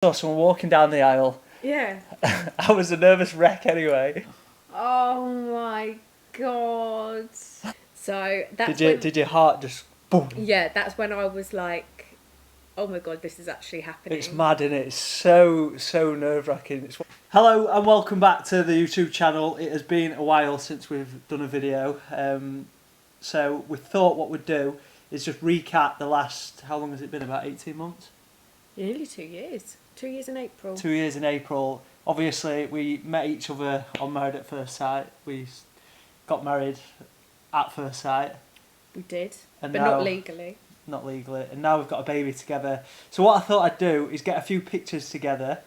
Saw someone walking down the aisle. Yeah. I was a nervous wreck anyway. Oh my god. So that's Did your heart just boom? Yeah, that's when I was like, oh my god, this is actually happening. It's mad, isn't it? It's so nerve-wracking. Hello and welcome back to the YouTube channel. It has been a while since we've done a video. So we thought what we'd do is just recap the last, how long has it been, about 18 months? Nearly 2 years. 2 years in April. 2 years in April. Obviously, we met each other on Married at First Sight. We got married at first sight. We did, and but now, not legally. Not legally. And now we've got a baby together. So what I thought I'd do is get a few pictures together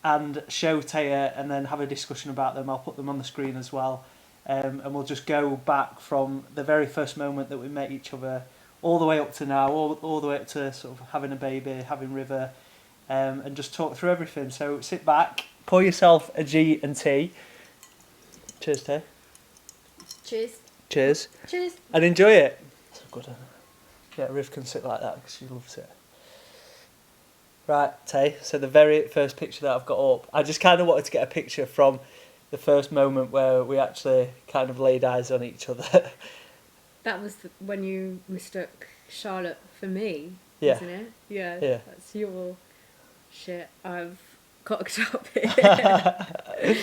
and show Tayah and then have a discussion about them. I'll put them on the screen as well. And we'll just go back from the very first moment that we met each other all the way up to now, all the way up to sort of having a baby, having River, and just talk through everything. So sit back, pour yourself a G&T. Cheers, Tay. Cheers. Cheers. Cheers. And enjoy it. So good. Yeah, Riv can sit like that because she loves it. Right, Tay. So the very first picture that I've got up, I just kind of wanted to get a picture from the first moment where we actually kind of laid eyes on each other. That was when you mistook Charlotte for me, Yeah. isn't it? Yeah. Yeah. That's your shit. I've cocked up here.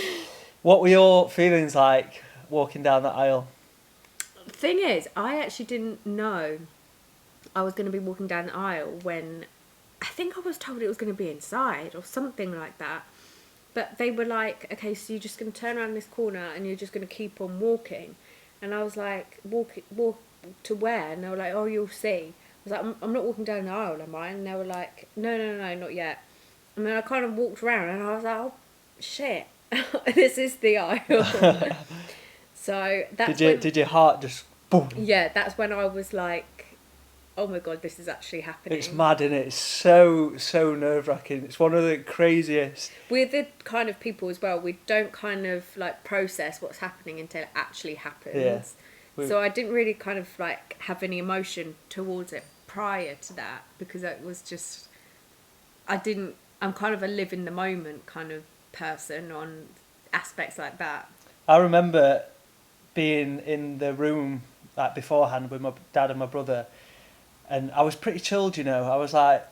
What were your feelings like walking down that aisle? Thing is, I actually didn't know I was going to be walking down the aisle when I think I was told it was going to be inside or something like that. But they were like, okay, so you're just going to turn around this corner and you're just going to keep on walking. And I was like, walk to where? And they were like, oh, you'll see. I was like, I'm not walking down the aisle, am I? And they were like, no, not yet. And then I kind of walked around and I was like, oh, shit, this is the aisle. So that's Did your heart just boom? Yeah, that's when I was like, oh my god, this is actually happening. It's mad, isn't it? It's so nerve-wracking. It's one of the craziest. We're the kind of people as well, we don't kind of like process what's happening until it actually happens. Yeah. So I didn't really kind of like have any emotion towards it prior to that because it was just, I'm kind of a live in the moment kind of person on aspects like that. I remember being in the room like beforehand with my dad and my brother, and I was pretty chilled, you know. I was like,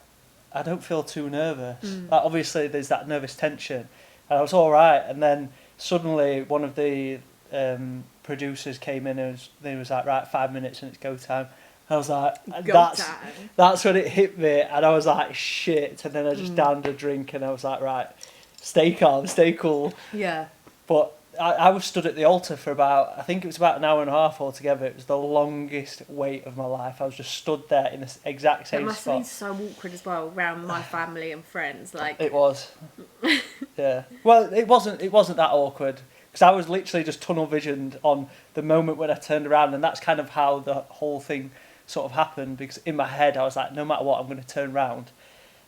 I don't feel too nervous. Like, obviously there's that nervous tension, and I was all right. And then suddenly one of the producers came in and they was like, right, 5 minutes and it's go time. I was like, that's when it hit me, and I was like, shit. And then I just downed a drink and I was like, right, stay calm, stay cool. Yeah. But I was stood at the altar for I think it was about an hour and a half altogether. It was the longest wait of my life. I was just stood there in the exact same spot. It must have been so awkward as well, around my family and friends. Like it was. Yeah. Well, it wasn't that awkward because I was literally just tunnel visioned on the moment when I turned around, and that's kind of how the whole thing sort of happened. Because in my head, I was like, no matter what, I'm going to turn around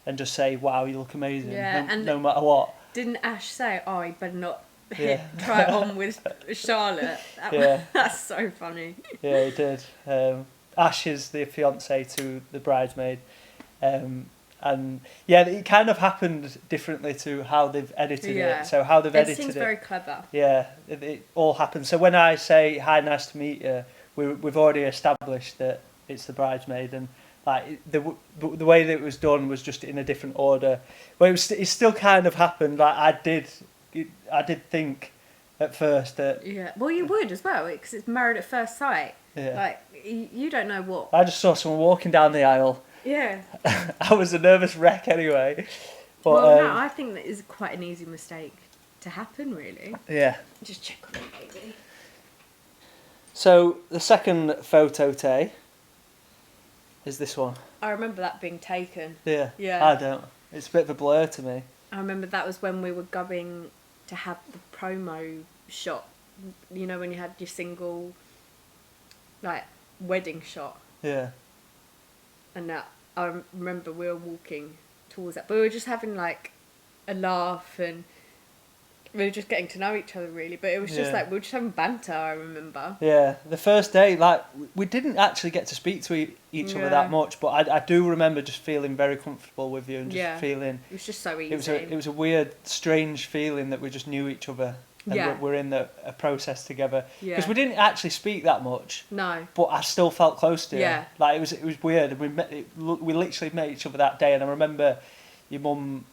and just say, "Wow, you look amazing." Yeah, and no matter what. Didn't Ash say, "Oh, you better not"? Yeah. Try it on with Charlotte. That's so funny. Yeah, he did. Ash is the fiance to the bridesmaid, and yeah, it kind of happened differently to how they've edited it. So how they've edited it seems very clever. Yeah, it all happened. So when I say hi, nice to meet you, we've already established that it's the bridesmaid, and like the way that it was done was just in a different order. But it still kind of happened. Like I did think at first that... Yeah, well, you would as well, because it's Married at First Sight. Yeah. Like, you don't know what... I just saw someone walking down the aisle. Yeah. I was a nervous wreck anyway. But, well, no, I think that is quite an easy mistake to happen, really. Yeah. Just check on it, baby. So, the second photo, Tay, is this one. I remember that being taken. Yeah. Yeah. I don't. It's a bit of a blur to me. I remember that was when we were going to have the promo shot, you know, when you had your single like wedding shot. Yeah. And that I remember we were walking towards that, but we were just having like a laugh, and We were just getting to know each other, really. But it was just Yeah. like, we were just having banter, I remember. Yeah, the first day, like, we didn't actually get to speak to each other that much, but I do remember just feeling very comfortable with you and just feeling... It was just so easy. It was a weird, strange feeling that we just knew each other and we're in a process together. Because we didn't actually speak that much. No. But I still felt close to you. Yeah. Like, it was weird. And we literally met each other that day, and I remember your mum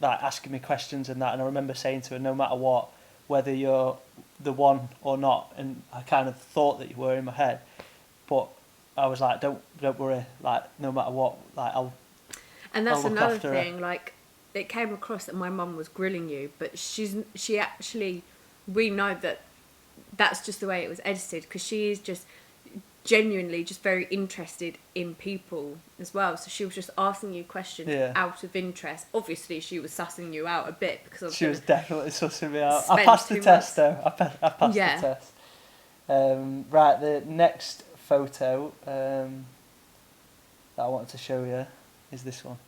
like asking me questions and that, and I remember saying to her, no matter what, whether you're the one or not, and I kind of thought that you were in my head, but I was like, don't worry, like, no matter what, like, and that's I'll look another after thing, her. like, it came across that my mum was grilling you, but she actually, we know that that's just the way it was edited, because she is just genuinely just very interested in people as well. So she was just asking you questions out of interest. Obviously, she was sussing you out a bit because she was definitely sussing me out. I passed the test though. I passed the test. Right, the next photo that I wanted to show you is this one.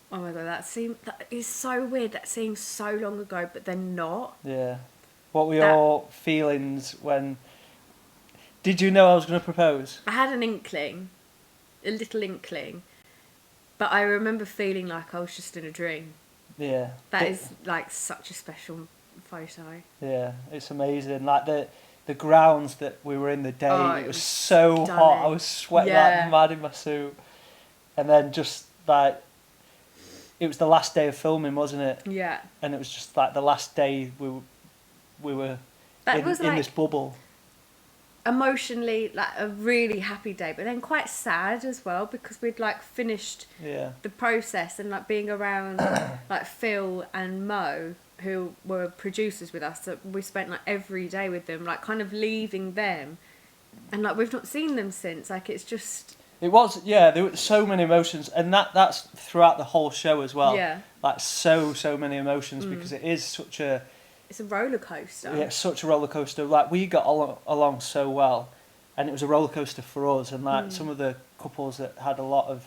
Oh my god, that is so weird. That seems so long ago, but then not. Yeah. What were your feelings when... Did you know I was going to propose? I had an inkling, a little inkling, but I remember feeling like I was just in a dream. Yeah. That is like such a special photo. Yeah, it's amazing. Like the grounds that we were in the day, it was so stunning. hot. I was sweating like mad in my suit. And then just like, it was the last day of filming, wasn't it? Yeah. And it was just like the last day we were in this bubble. Emotionally, like a really happy day, but then quite sad as well, because we'd like finished the process, and like being around like Phil and Mo, who were producers with us, so we spent like every day with them, like kind of leaving them, and like we've not seen them since. Like it's just... It was, there were so many emotions, and that's throughout the whole show as well. Yeah. Like so many emotions, because it is such a... It's a roller coaster. Yeah, it's such a roller coaster. Like, we got along so well, and it was a roller coaster for us. And like some of the couples that had a lot of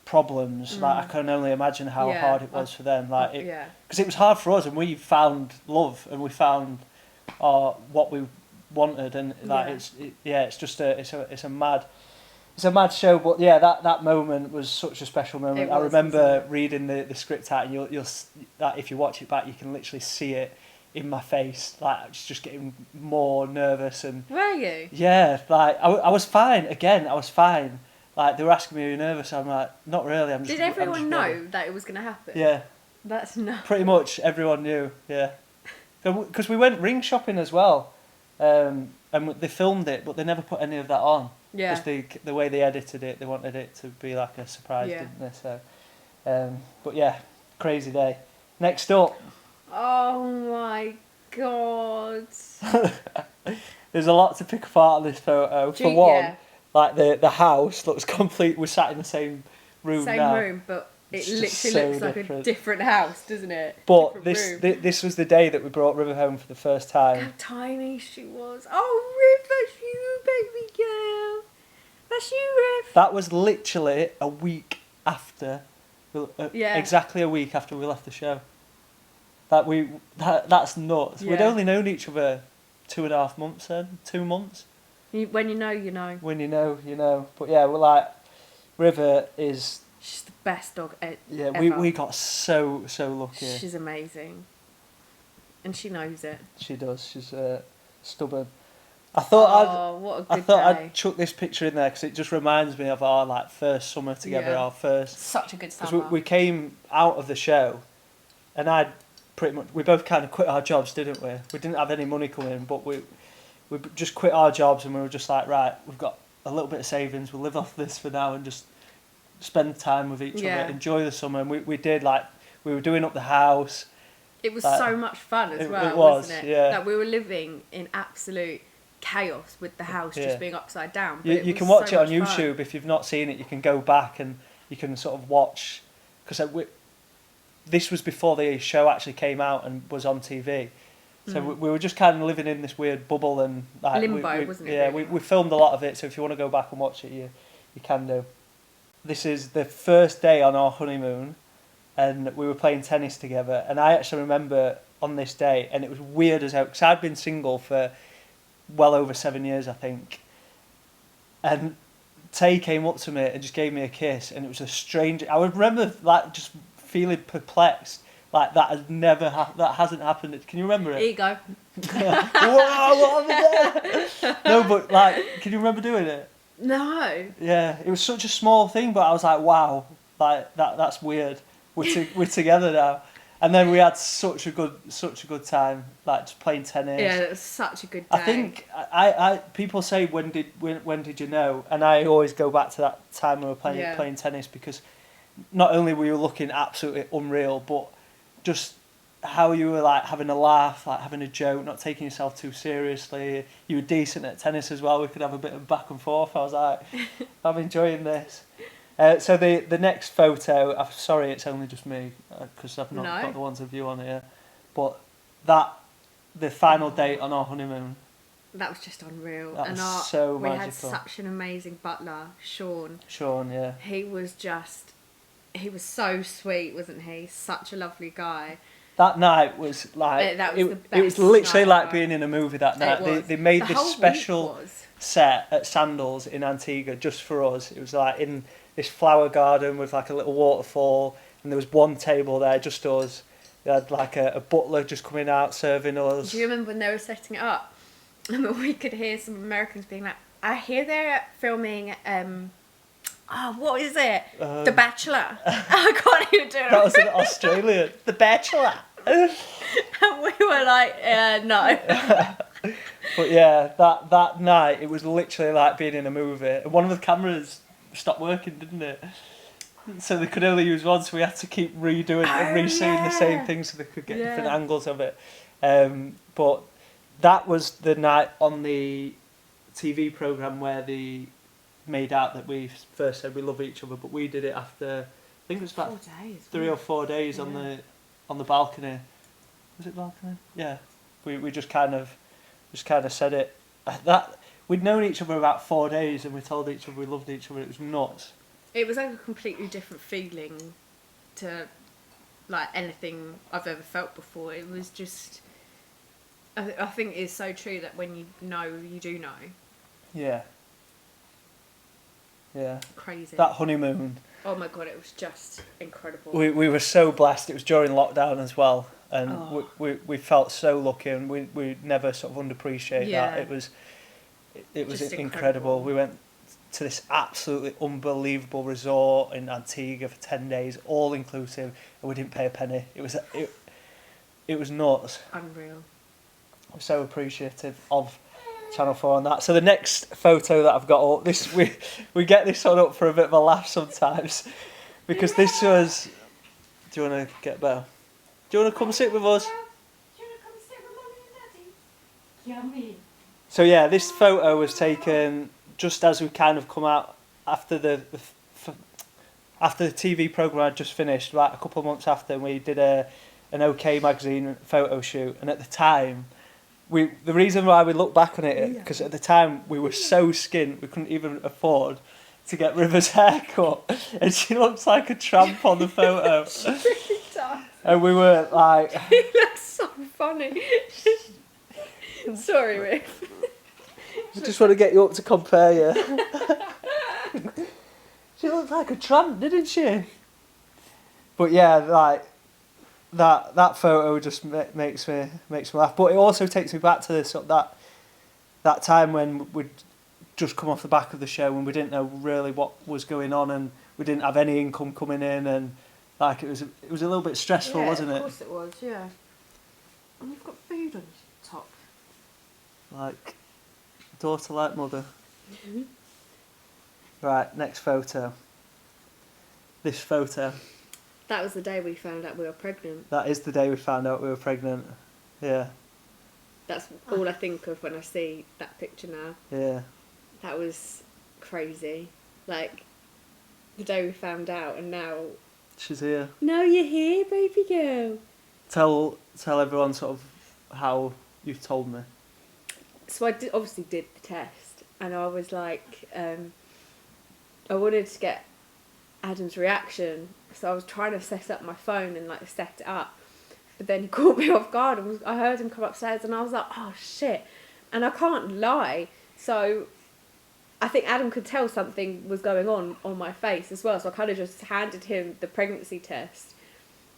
problems, like I can only imagine how hard it was for them. Like, because it was hard for us, and we found love, and we found what we wanted, and like it's just it's a mad show. But yeah, that moment was such a special moment. I remember reading the script out, and you'll that if you watch it back, you can literally see it in my face. Like, I was just getting more nervous. And were you? Yeah, like I was fine. Again, I was fine. Like, they were asking me, "Are you nervous?" I'm like, "Not really." Did everyone know that it was going to happen? Yeah. That's nuts. Pretty much everyone knew. Yeah. Because we went ring shopping as well, and they filmed it, but they never put any of that on. Yeah. Because the way they edited it, they wanted it to be like a surprise, didn't they? So, but yeah, crazy day. Next up. Oh my god. There's a lot to pick apart on this photo. For one, like the house looks complete. We're sat in the same room now. Same room, but it literally looks like a different house, doesn't it? But this was the day that we brought River home for the first time. How tiny she was. Oh, Riv, that's you, baby girl. That's you, Riv. That was literally a week after, exactly a week after we left the show. That's nuts. Yeah. We'd only known each other 2.5 months then, 2 months. When you know, you know. When you know, you know. But yeah, we're like, River is... She's the best dog ever. Yeah, we got so lucky. She's amazing. And she knows it. She does. She's stubborn. I thought I'd chuck this picture in there because it just reminds me of our like first summer together. Our first... Such a good summer. Because we came out of the show, and we both kind of quit our jobs, didn't we? We didn't have any money coming in, but we just quit our jobs, and we were just like, right, we've got a little bit of savings, we'll live off this for now and just spend time with each other, enjoy the summer. And we did, like, we were doing up the house. It was so much fun as well, wasn't it? Yeah. Like, we were living in absolute chaos with the house just being upside down. But you can watch it on YouTube. If you've not seen it, you can go back and you can sort of watch, because this was before the show actually came out and was on TV. So we were just kind of living in this weird bubble, and like, limbo, wasn't it? Yeah, we filmed a lot of it, so if you want to go back and watch it, you can do. This is the first day on our honeymoon, and we were playing tennis together. And I actually remember on this day, and it was weird as hell, because I'd been single for well over 7 years, I think. And Tay came up to me and just gave me a kiss, and it was a strange. I would remember like just feeling perplexed, like that has never that hasn't happened. Can you remember it? Here you go. Whoa, what was that? No, but like, can you remember doing it? No. Yeah, it was such a small thing, but I was like, wow, like that's weird. We're together now, and then we had such a good time, like just playing tennis. Yeah, it was such a good day. I think I people say when did you know, and I always go back to that time when we were playing tennis, because not only were you looking absolutely unreal, but just how you were like having a laugh, like having a joke, not taking yourself too seriously. You were decent at tennis as well. We could have a bit of back and forth. I was like, I'm enjoying this. So the next photo, I'm sorry it's only just me, because I've not got the ones of you on here, but the final date on our honeymoon. That was just unreal. That was so magical. We had such an amazing butler, Sean. Sean, yeah. He was so sweet, wasn't he? Such a lovely guy. That night was like it was literally like being in a movie that night. They made this special set at Sandals in Antigua just for us. It was like in this flower garden with like a little waterfall, and there was one table there, just us. They had like a butler just coming out serving us. Do you remember when they were setting it up? And we could hear some Americans being like, I hear they're filming what is it? The Bachelor. I can't even do it. That was in Australia. The Bachelor. And we were like, no. But yeah, that night, it was literally like being in a movie. And one of the cameras stopped working, didn't it? So they could only use one, so we had to keep redoing and reseeing the same thing so they could get different angles of it. But that was the night on the TV programme where they made out that we first said we love each other, but we did it after, I think it was about 3 or 4 days on the balcony. Was it balcony? Yeah. We just kind of said it. That we'd known each other about 4 days, and we told each other we loved each other. It was nuts. It was like a completely different feeling to like anything I've ever felt before. It was just, I think it's so true that when you know, you do know. Yeah. Yeah. Crazy. That honeymoon. Oh my God, it was just incredible. We were so blessed. It was during lockdown as well, and we felt so lucky, and we never sort of underappreciate that. It was incredible. We went to this absolutely unbelievable resort in Antigua for 10 days, all inclusive, and we didn't pay a penny. It was nuts. Unreal. I'm so appreciative of Channel 4 on that. So the next photo that I've got up, this we get this one up for a bit of a laugh sometimes, because this was. Do you want to get Beau? Do you want to come sit with us? Do you want to come sit with Mummy and Daddy? Yummy. So yeah, this photo was taken just as we kind of come out after the TV programme had just finished, like a couple of months after, and we did an OK magazine photo shoot, and at the time. The reason why we look back on it, because at the time we were so skint, we couldn't even afford to get River's haircut, and she looks like a tramp on the photo. She really does. And we were like... He looks so funny. Sorry, Rick. I just want to get you up to compare you. She looked like a tramp, didn't she? But yeah, like... That photo just makes me laugh, but it also takes me back to this that time when we'd just come off the back of the show and we didn't know really what was going on, and we didn't have any income coming in, and like it was a little bit stressful, wasn't it? Of course it was, yeah. And you've got food on your top. Like daughter like mother. Mm-hmm. Right, next photo. This photo. That was the day we found out we were pregnant. That is the day we found out we were pregnant. Yeah. That's all I think of when I see that picture now. Yeah. That was crazy. Like, the day we found out, and now... She's here. Now you're here, baby girl. Tell everyone sort of how you've told me. So I obviously did the test, and I was like... I wanted to get Adam's reaction, So I was trying to set up my phone and like set it up. But then he caught me off guard and I heard him come upstairs and I was like, oh shit. And I can't lie. So I think Adam could tell something was going on my face as well. So I kind of just handed him the pregnancy test.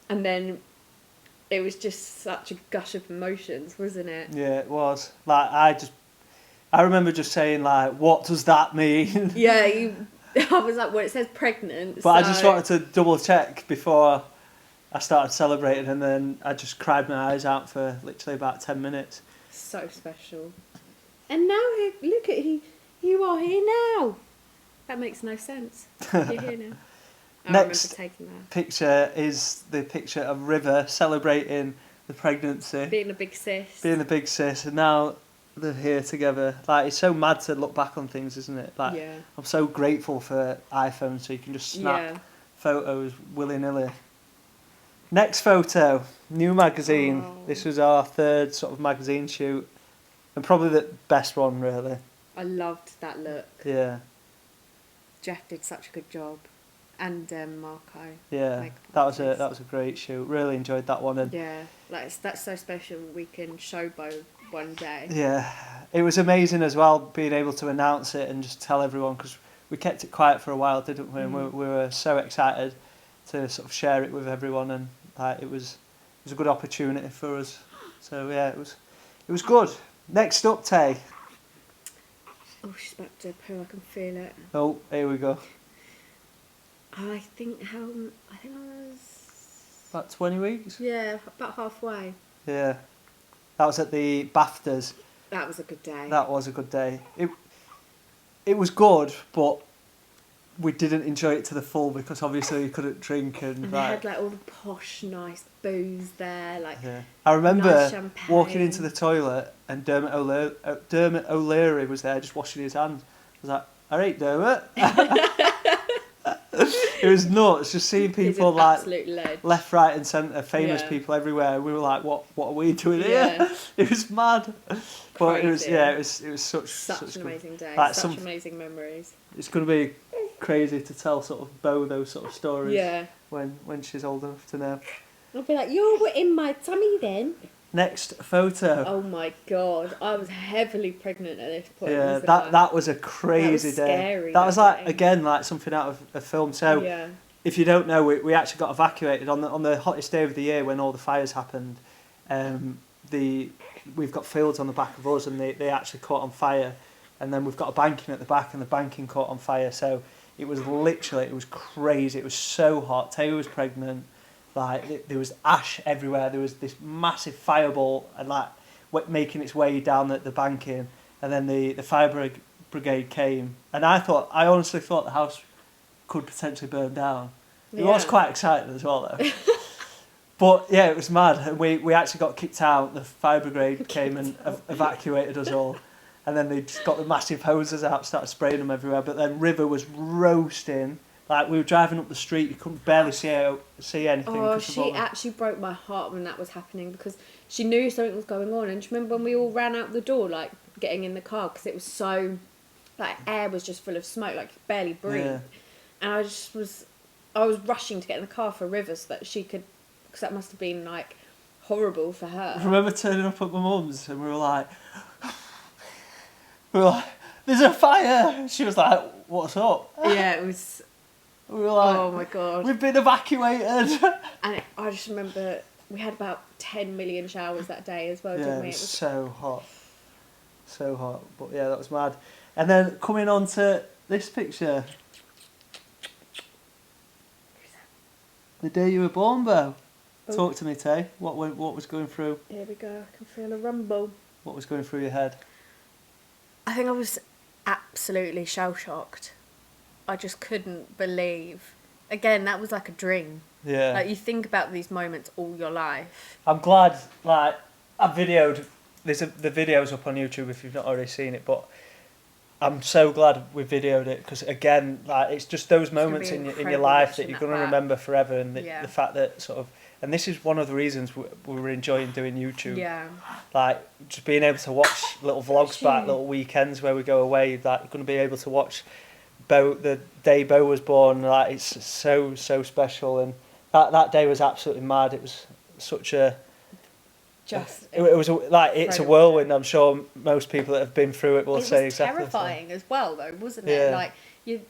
And then it was just such a gush of emotions, wasn't it? Yeah, it was. Like, I remember just saying, like, what does that mean? Yeah, I was like, well, it says pregnant. But I just wanted to double check before I started celebrating, and then I just cried my eyes out for literally about 10 minutes. So special. And now, look at you are here now. That makes no sense. You're here now. I Next remember taking that. picture is the picture of River celebrating the pregnancy. Being a big sis. Being a big sis, and now they're here together. Like, it's so mad to look back on things, isn't it? Like, yeah. I'm so grateful for iPhones, so you can just snap photos willy-nilly. Next photo, new magazine. Oh. This was our third sort of magazine shoot, and probably the best one, really. I loved that look. Yeah. Jeff did such a good job, and Marco. Yeah, that was a great shoot. Really enjoyed that one, and yeah, like that's so special. We can show Beau one day. yeah, it was amazing as well being able to announce it and just tell everyone, because we kept it quiet for a while, didn't we? And we were so excited to sort of share it with everyone, and like it was a good opportunity for us. So yeah, it was good. Next up, Tay. Oh, she's about to poo. I can feel it. Oh, here we go. I think I was About 20 weeks. Yeah, about halfway. Yeah, that was at the Baftas. That was a good day. That was a good day. It was good, but we didn't enjoy it to the full because obviously you couldn't drink and they had like all the posh, nice booze there, like. Yeah. I remember nice champagne. walking into the toilet and Dermot O'Leary was there just washing his hands. I was like, "All right, Dermot." It was nuts just seeing people like left, right, and centre, famous people everywhere. We were like, "What are we doing here?" It was mad, but it was such an amazing day, like, such amazing memories. It's going to be crazy to tell sort of Beau those sort of stories. Yeah. When she's old enough to know. I'll be like, "You were in my tummy then." Next photo. Oh my god, I was heavily pregnant at this point. Yeah, that was a crazy day. Scary, that was like day. Again like something out of a film. So if you don't know, we actually got evacuated on the hottest day of the year when all the fires happened. We've got fields on the back of us, and they actually caught on fire, and then we've got a banking at the back, and the banking caught on fire. So it was crazy. It was so hot. Tayah was pregnant. Like there was ash everywhere. There was this massive fireball and like making its way down the banking, and then the fire brigade came, and I honestly thought the house could potentially burn down. It was quite exciting as well though. But yeah, it was mad. And we actually got kicked out. The fire brigade came and evacuated us all, and then they just got the massive hoses out, started spraying them everywhere. But then River was roasting. Like, we were driving up the street, you couldn't barely see anything. Oh, she actually broke my heart when that was happening, because she knew something was going on. And do you remember when we all ran out the door, like, getting in the car, because it was so, like, air was just full of smoke, like, you could barely breathe. Yeah. And I was rushing to get in the car for River so that she could, because that must have been, like, horrible for her. I remember turning up at my mum's, and we were like, "There's a fire!" She was like, "What's up?" Yeah, it was... We were like, "Oh my god, we've been evacuated." And I just remember we had about 10 million showers that day as well, didn't we? It was so hot. But yeah, that was mad. And then coming on to this picture. The day you were born, Beau. Oh. Talk to me, Tay. What was going through? Here we go. I can feel a rumble. What was going through your head? I think I was absolutely shell-shocked. I just couldn't believe. Again, that was like a dream. Yeah. Like, you think about these moments all your life. I'm glad, like, I videoed... the video's up on YouTube if you've not already seen it, but I'm so glad we videoed it, because, again, like, it's just those moments in your life that you're going to remember forever, and the fact that sort of... And this is one of the reasons we were enjoying doing YouTube. Yeah. Like, just being able to watch little vlogs back, little weekends where we go away, like, you're going to be able to watch Beau, the day Beau was born, like it's so special, and that day was absolutely mad. It was such a Just it was like it's a incredible whirlwind. day. I'm sure most people that have been through it will It say was exactly the same. terrifying as well, though, wasn't Yeah. it? Like, you're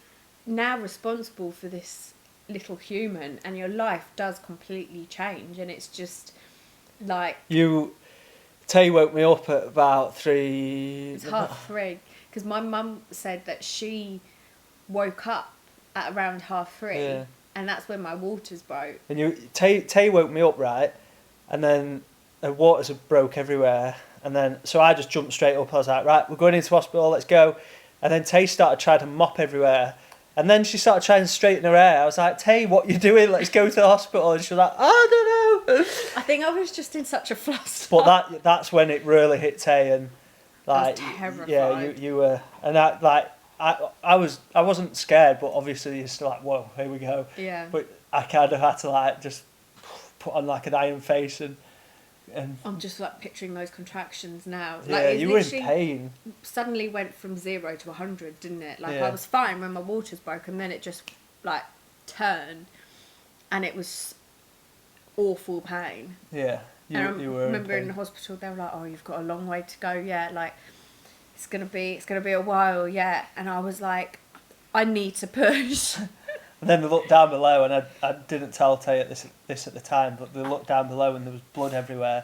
now responsible for this little human, and your life does completely change, and it's just like Tay woke me up at about 3. it's 3:30, because my mum said that she woke up at around 3:30, Yeah. and that's when my waters broke. And Tay woke me up, right, and then the waters had broke everywhere, and then so I just jumped straight up. I was like, right, we're going into hospital, let's go. And then Tay started trying to mop everywhere, and then she started trying to straighten her hair. I was like, Tay, what you doing? Let's go to the hospital. And she was like, I don't know. I think I was just in such a fluster. But that's when it really hit Tay, and like, I was terrified. yeah, you were, and I wasn't scared, but obviously you're still like, whoa, here we go. Yeah. But I kind of had to like just put on like an iron face and I'm just like picturing those contractions now. yeah, Like, it you were in literally pain. suddenly went from 0 to 100, didn't it? Like, Yeah. I was fine when my waters broke, and then it just like turned, and it was awful pain. Yeah, And I you were remember in in the pain. hospital they were like, "Oh, you've got a long way to go yet. Like, it's gonna be a while yet." And I was like, "I need to push." And then they looked down below, and I didn't tell Tayah this at the time, but they looked down below and there was blood everywhere,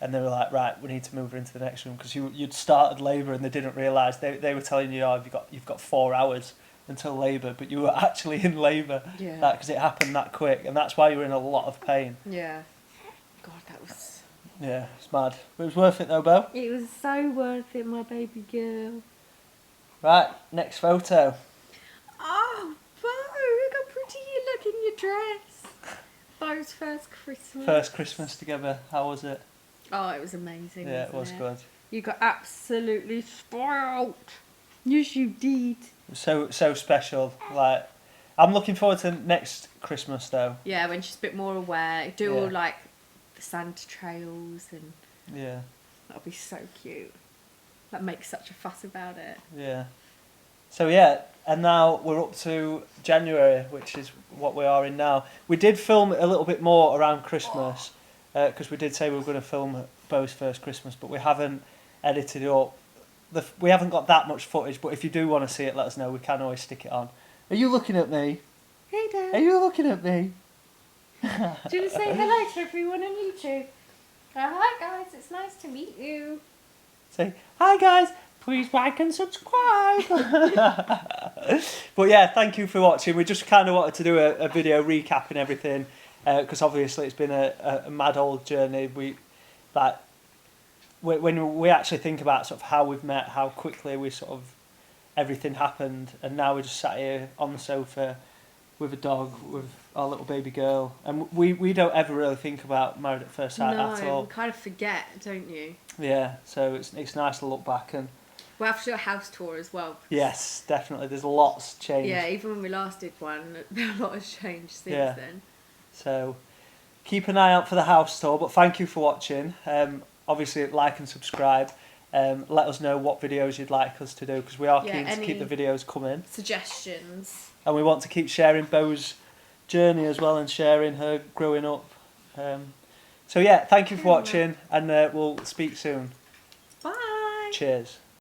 and they were like, right, we need to move her into the next room, because you'd started labour and they didn't realise. They were telling you, oh, you've got 4 hours until labour, but you were actually in labour. Yeah. Because it happened that quick, and that's why you were in a lot of pain. Yeah. God, that was. Yeah, it's mad. But it was worth it though, Beau. It was so worth it, my baby girl. Right, next photo. Oh, Beau, look how pretty you look in your dress. Beau's first Christmas. First Christmas together. How was it? Oh, it was amazing. Yeah, it wasn't was good. You got absolutely spoiled. Yes, you did. So special. Like, I'm looking forward to next Christmas though. Yeah, when she's a bit more aware. Do Yeah. all like the Santa trails, and Yeah, that'll be so cute. That makes such a fuss about it. yeah. So yeah, and now we're up to January, which is what we are in now. We did film a little bit more around Christmas, because we did say we were going to film Beau's first Christmas, but we haven't edited it up. We haven't got that much footage, but if you do want to see it, let us know. We can always stick it on. Are you looking at me? Hey, Dad. Are you looking at me? Do you want to say hello to everyone on YouTube? Hi, guys. It's nice to meet you. Say, hi guys, please like and subscribe. But yeah, thank you for watching. We just kind of wanted to do a video recapping everything, because obviously it's been a mad old journey. When we actually think about sort of how we've met, how quickly we sort of everything happened, and now we're just sat here on the sofa with a dog, with our little baby girl, and we don't ever really think about Married at First Sight at No, all. you kind of forget, don't you? Yeah, so it's nice to look back and We'll have to do a house tour as well. yes, definitely. There's lots changed. Yeah, even when we last did one, a lot has changed since Yeah. then. So keep an eye out for the house tour. But thank you for watching. Obviously, like and subscribe. Let us know what videos you'd like us to do, because we are keen to keep the videos coming. Suggestions. And we want to keep sharing Beau's journey as well, and sharing her growing up. So yeah, thank you for watching, and we'll speak soon. Bye. Cheers.